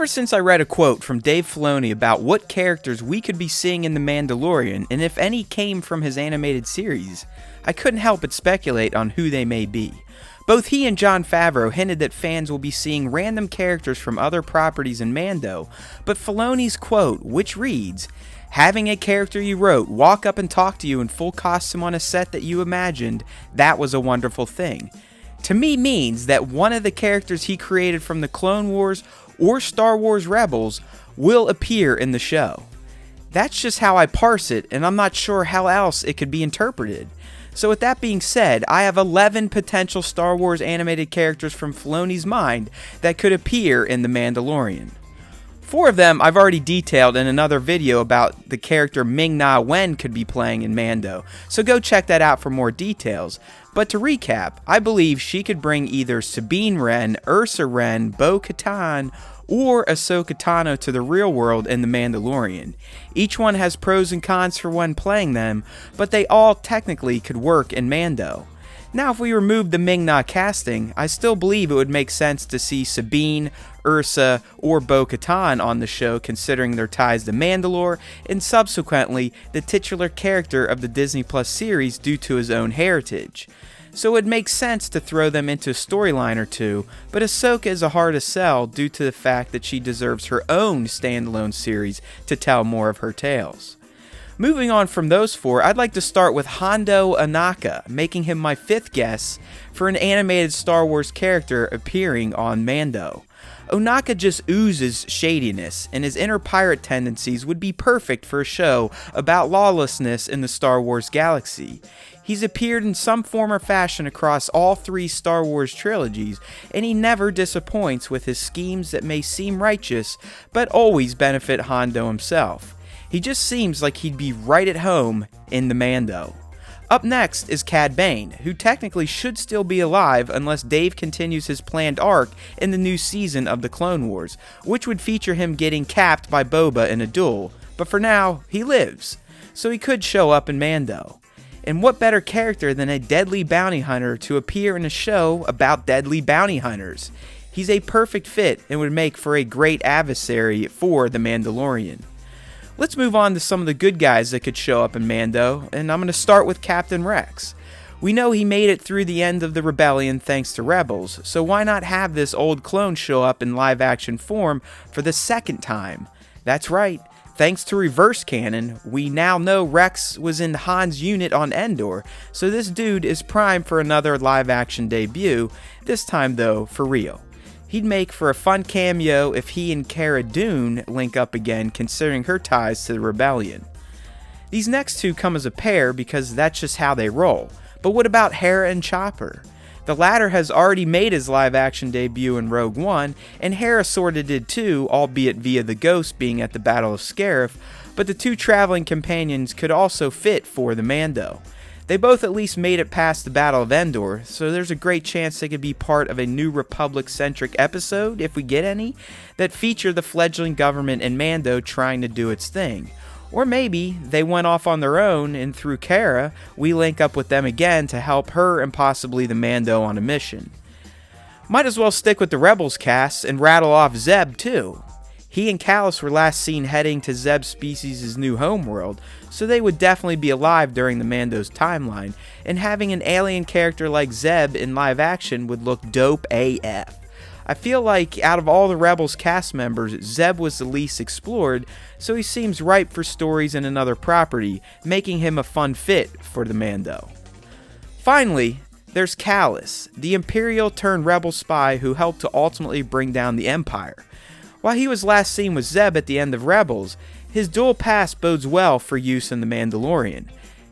Ever since I read a quote from Dave Filoni about what characters we could be seeing in The Mandalorian, and if any came from his animated series, I couldn't help but speculate on who they may be. Both he and Jon Favreau hinted that fans will be seeing random characters from other properties in Mando, but Filoni's quote, which reads, "Having a character you wrote walk up and talk to you in full costume on a set that you imagined, that was a wonderful thing," to me means that one of the characters he created from the Clone Wars or Star Wars Rebels will appear in the show. That's just how I parse it, and I'm not sure how else it could be interpreted. So with that being said, I have 11 potential Star Wars animated characters from Filoni's mind that could appear in The Mandalorian. 4 of them I've already detailed in another video about the character Ming-Na Wen could be playing in Mando, so go check that out for more details. But to recap, I believe she could bring either Sabine Wren, Ursa Wren, Bo-Katan, or Ahsoka Tano to the real world in The Mandalorian. Each one has pros and cons for one playing them, but they all technically could work in Mando. Now, if we remove the Ming-Na casting, I still believe it would make sense to see Sabine, Ursa, or Bo-Katan on the show considering their ties to Mandalore, and subsequently the titular character of the Disney Plus series due to his own heritage. So it would make sense to throw them into a storyline or two, but Ahsoka is a hard to sell due to the fact that she deserves her own standalone series to tell more of her tales. Moving on from those 4, I'd like to start with Hondo Ohnaka, making him my 5th guess for an animated Star Wars character appearing on Mando. Ohnaka just oozes shadiness, and his inner pirate tendencies would be perfect for a show about lawlessness in the Star Wars galaxy. He's appeared in some form or fashion across all 3 Star Wars trilogies, and he never disappoints with his schemes that may seem righteous, but always benefit Hondo himself. He just seems like he'd be right at home in the Mando. Up next is Cad Bane, who technically should still be alive unless Dave continues his planned arc in the new season of the Clone Wars, which would feature him getting capped by Boba in a duel, but for now, he lives, so he could show up in Mando. And what better character than a deadly bounty hunter to appear in a show about deadly bounty hunters? He's a perfect fit and would make for a great adversary for the Mandalorian. Let's move on to some of the good guys that could show up in Mando, and I'm going to start with Captain Rex. We know he made it through the end of the rebellion thanks to Rebels, so why not have this old clone show up in live action form for the 2nd time? That's right, thanks to reverse canon, we now know Rex was in Han's unit on Endor, so this dude is primed for another live action debut, this time though for real. He'd make for a fun cameo if he and Cara Dune link up again considering her ties to the rebellion. These next 2 come as a pair because that's just how they roll, but what about Hera and Chopper? The latter has already made his live action debut in Rogue One, and Hera sorta did too, albeit via the Ghost being at the Battle of Scarif, but the 2 traveling companions could also fit for the Mando. They both at least made it past the Battle of Endor, so there's a great chance they could be part of a New Republic-centric episode, if we get any, that feature the fledgling government in Mando trying to do its thing. Or maybe they went off on their own, and through Cara, we link up with them again to help her and possibly the Mando on a mission. Might as well stick with the Rebels cast and rattle off Zeb too. He and Calais were last seen heading to Zeb species' new homeworld, so they would definitely be alive during the Mando's timeline, and having an alien character like Zeb in live action would look dope AF. I feel like out of all the Rebels cast members, Zeb was the least explored, so he seems ripe for stories in another property, making him a fun fit for the Mando. Finally, there's Calais, the Imperial turned Rebel spy who helped to ultimately bring down the Empire. While he was last seen with Zeb at the end of Rebels, his dual past bodes well for use in The Mandalorian.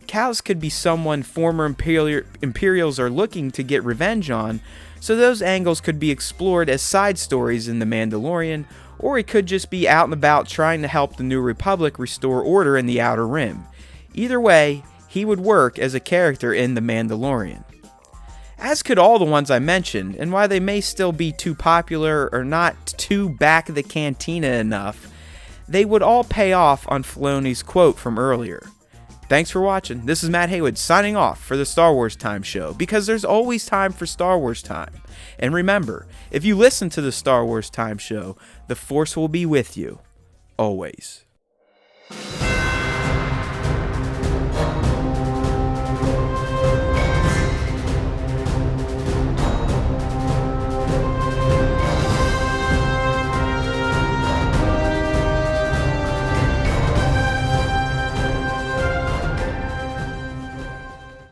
Calais could be someone former Imperials are looking to get revenge on, so those angles could be explored as side stories in The Mandalorian, or he could just be out and about trying to help the New Republic restore order in the Outer Rim. Either way, he would work as a character in The Mandalorian. As could all the ones I mentioned, and while they may still be too popular or not too back of the cantina enough, they would all pay off on Filoni's quote from earlier. Thanks for watching. This is Matt Haywood signing off for the Star Wars Time Show, because there's always time for Star Wars time. And remember, if you listen to the Star Wars Time Show, the Force will be with you, always.